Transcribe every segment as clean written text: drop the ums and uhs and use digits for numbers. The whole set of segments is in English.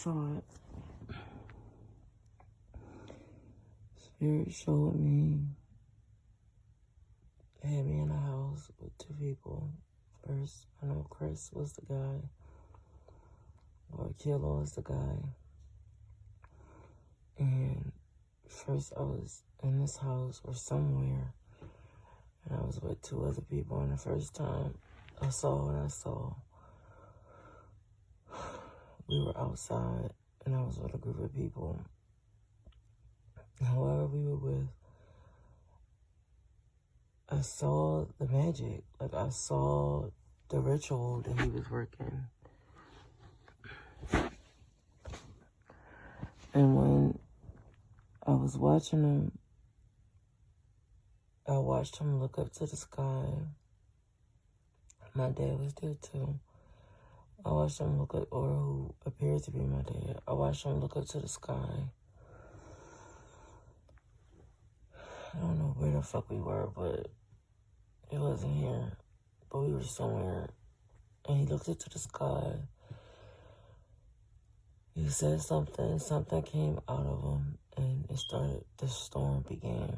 saw it. Spirit showed me, had me in a house with two people. First, I know Chris was the guy, or Kilo was the guy. And first I was in this house or somewhere, and I was with two other people. And the first time I saw what I saw, we were outside, and I was with a group of people. Whoever we were with, I saw the magic. Like, I saw the ritual that he was working. And when I was watching him, I watched him look up to the sky. My dad was there too. I watched him look up, or who appeared to be my dad. I watched him look up to the sky. I don't know where the fuck we were, but it wasn't here. But we were somewhere. And he looked up to the sky. He said something. Something came out of him. And it started, the storm began.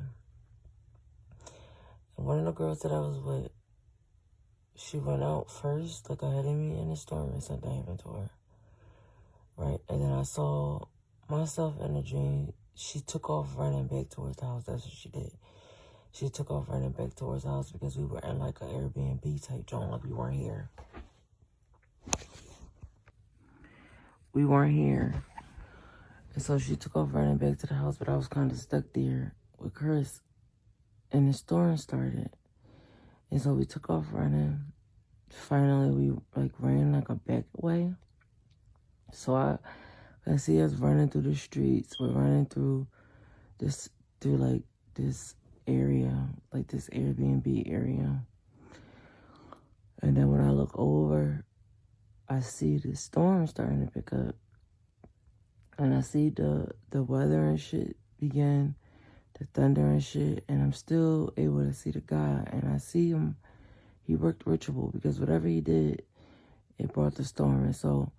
And one of the girls that I was with, she went out first, like ahead of me in the storm, and something happened to her. Right? And then I saw myself in a dream. She took off running back towards the house. That's what she did. She took off running back towards the house because we were in like an Airbnb type joint, like we weren't here. We weren't here. And so she took off running back to the house, but I was kind of stuck there with Chris. And the storm started. And so we took off running. Finally, we like ran like a back way. So I see us running through the streets. We're running through this area, like this Airbnb area. And then when I look over, I see the storm starting to pick up. And I see the weather and shit begin, the thunder and shit. And I'm still able to see the guy. And I see him, he worked ritual because whatever he did, it brought the storm. And so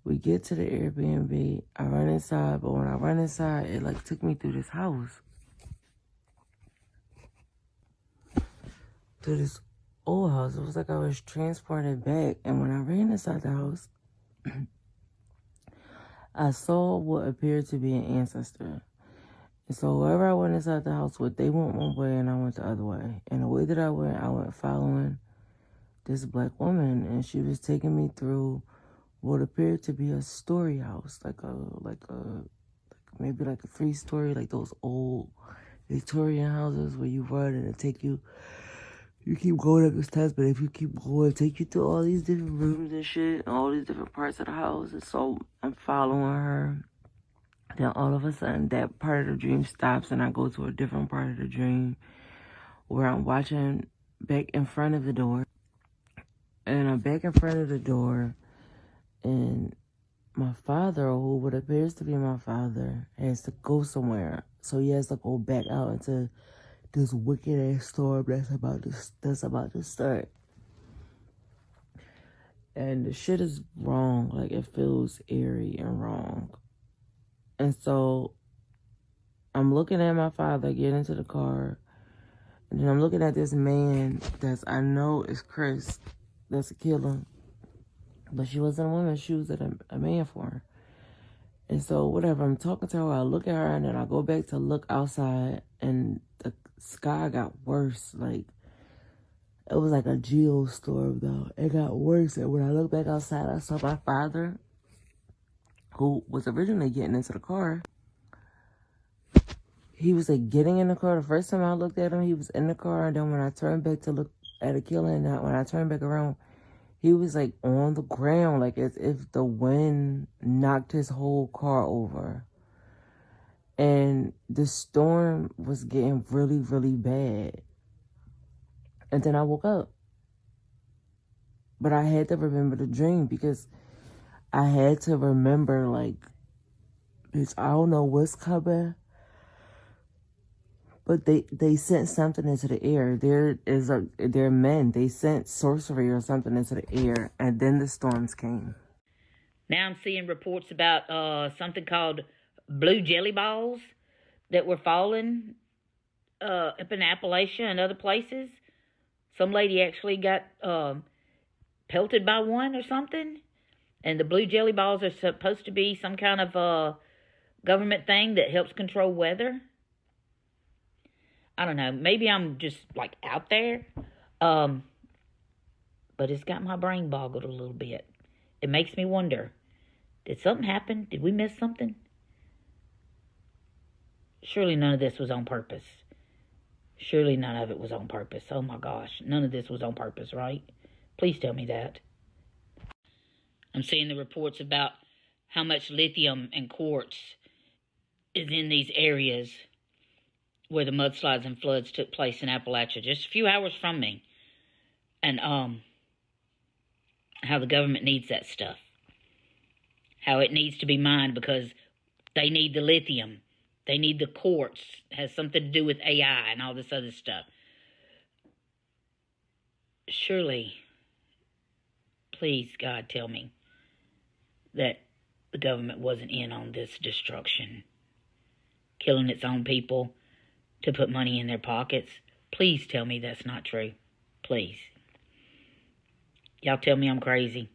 we get to the Airbnb. I run inside, but when I run inside, it like took me through this house. To this old house. It was like I was transported back. And when I ran inside the house, I saw what appeared to be an ancestor. And so whoever I went inside the house with, they went one way and I went the other way. And the way that I went following this black woman, and she was taking me through what appeared to be a story house, maybe like a 3-story, like those old Victorian houses where you run and it take you. You keep going up the steps, but if you keep going, it take you through all these different rooms and shit, all these different parts of the house. And so I'm following her. Then all of a sudden, that part of the dream stops, and I go to a different part of the dream where I'm watching back in front of the door. And I'm back in front of the door, and my father, or what appears to be my father, has to go somewhere. So he has to go back out into this wicked ass storm that's about to start. And the shit is wrong. Like, it feels eerie and wrong. And so I'm looking at my father get into the car, and then I'm looking at this man I know is Chris, that's a killer. But she wasn't a woman, she was a man for her. And so whatever, I'm talking to her, I look at her, and then I go back to look outside, and the sky got worse. Like, it was like a geostorm, though. It got worse. And when I look back outside, I saw my father, who was originally getting into the car. He was like getting in the car. The first time I looked at him, he was in the car. And then when I turned back to look at a killer, and when I turned back around, he was like on the ground, like as if the wind knocked his whole car over. And the storm was getting really, really bad. And then I woke up. But I had to remember the dream because I had to remember, like, bitch, I don't know what's coming. But they sent something into the air. They're men. They sent sorcery or something into the air. And then the storms came. Now I'm seeing reports about something called blue jelly balls that were falling up in Appalachia and other places. Some lady actually got pelted by one or something. And the blue jelly balls are supposed to be some kind of government thing that helps control weather. I don't know. Maybe I'm just like out there. But it's got my brain boggled a little bit. It makes me wonder, did something happen? Did we miss something? Surely none of this was on purpose. Surely none of it was on purpose. Oh my gosh. None of this was on purpose, right? Please tell me that. I'm seeing the reports about how much lithium and quartz is in these areas where the mudslides and floods took place in Appalachia, just a few hours from me. And how the government needs that stuff. How it needs to be mined because they need the lithium. They need the quartz. It has something to do with AI and all this other stuff. Surely, please, God, tell me that the government wasn't in on this destruction. Killing its own people to put money in their pockets. Please tell me that's not true. Please. Y'all tell me I'm crazy.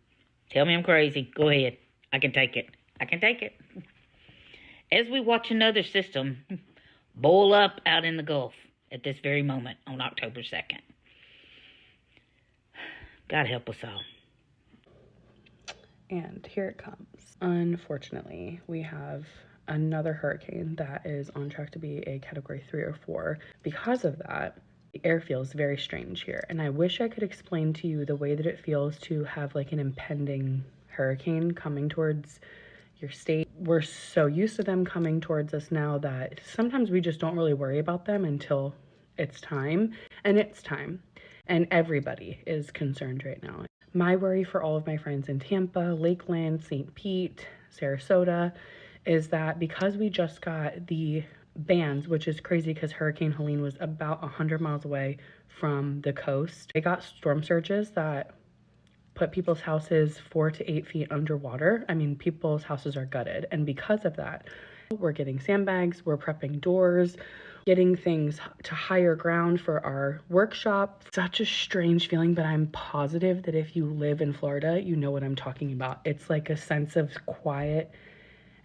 Tell me I'm crazy. Go ahead. I can take it. I can take it. As we watch another system boil up out in the Gulf at this very moment on October 2nd. God help us all. And here it comes. Unfortunately, we have another hurricane that is on track to be a category 3 or 4. Because of that, the air feels very strange here. And I wish I could explain to you the way that it feels to have like an impending hurricane coming towards your state. We're so used to them coming towards us now that sometimes we just don't really worry about them until it's time. And it's time. And everybody is concerned right now. My worry for all of my friends in Tampa, Lakeland, St. Pete, Sarasota, is that because we just got the bans, which is crazy because Hurricane Helene was about 100 miles away from the coast, they got storm surges that put people's houses 4 to 8 feet underwater. I mean, people's houses are gutted. And because of that, we're getting sandbags, we're prepping doors, getting things to higher ground for our workshop. Such a strange feeling, but I'm positive that if you live in Florida, you know what I'm talking about. It's like a sense of quiet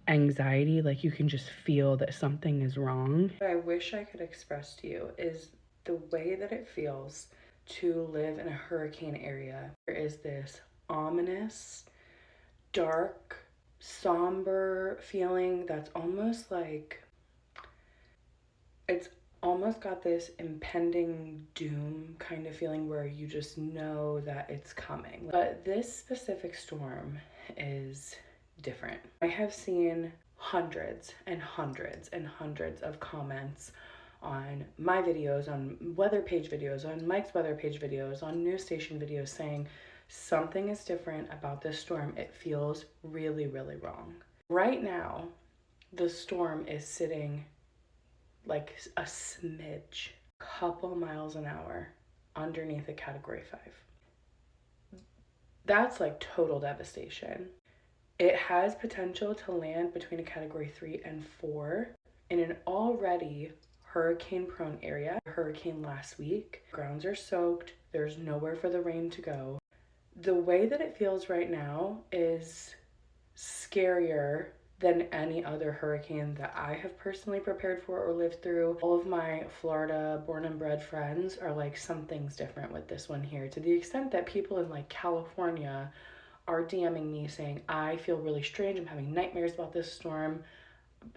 anxiety, like you can just feel that something is wrong. What I wish I could express to you is the way that it feels to live in a hurricane area. There is this ominous, dark, somber feeling that's almost like it's almost got this impending doom kind of feeling where you just know that it's coming. But this specific storm is different. I have seen hundreds and hundreds and hundreds of comments on my videos, on weather page videos, on Mike's weather page videos, on news station videos saying something is different about this storm. It feels really, really wrong. Right now, the storm is sitting like a smidge, couple miles an hour underneath a category 5. That's like total devastation. It has potential to land between a category 3 and 4 in an already hurricane prone area. Hurricane last week, grounds are soaked, there's nowhere for the rain to go. The way that it feels right now is scarier than any other hurricane that I have personally prepared for or lived through. All of my Florida born and bred friends are like, something's different with this one here, to the extent that people in like California are DMing me saying, I feel really strange, I'm having nightmares about this storm,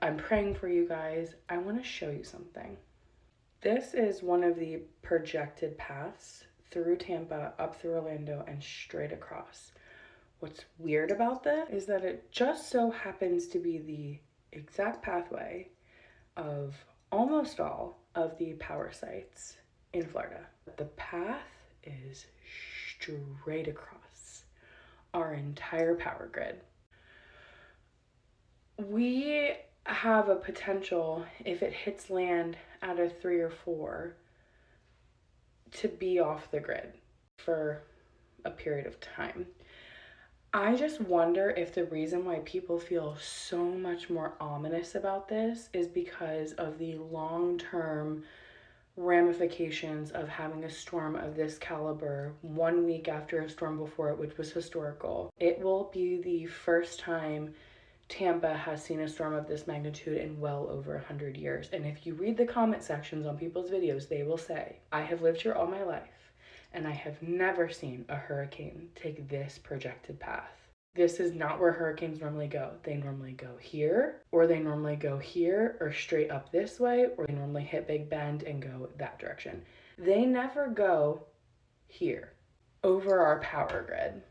I'm praying for you guys. I want to show you something. This is one of the projected paths through Tampa, up through Orlando, and straight across. What's weird about this is that it just so happens to be the exact pathway of almost all of the power sites in Florida. The path is straight across our entire power grid. We have a potential, if it hits land at a 3 or 4, to be off the grid for a period of time. I just wonder if the reason why people feel so much more ominous about this is because of the long-term ramifications of having a storm of this caliber 1 week after a storm before it, which was historical. It will be the first time Tampa has seen a storm of this magnitude in well over 100 years. And if you read the comment sections on people's videos, they will say, I have lived here all my life, and I have never seen a hurricane take this projected path. This is not where hurricanes normally go. They normally go here, or they normally go here, or straight up this way, or they normally hit Big Bend and go that direction. They never go here, over our power grid.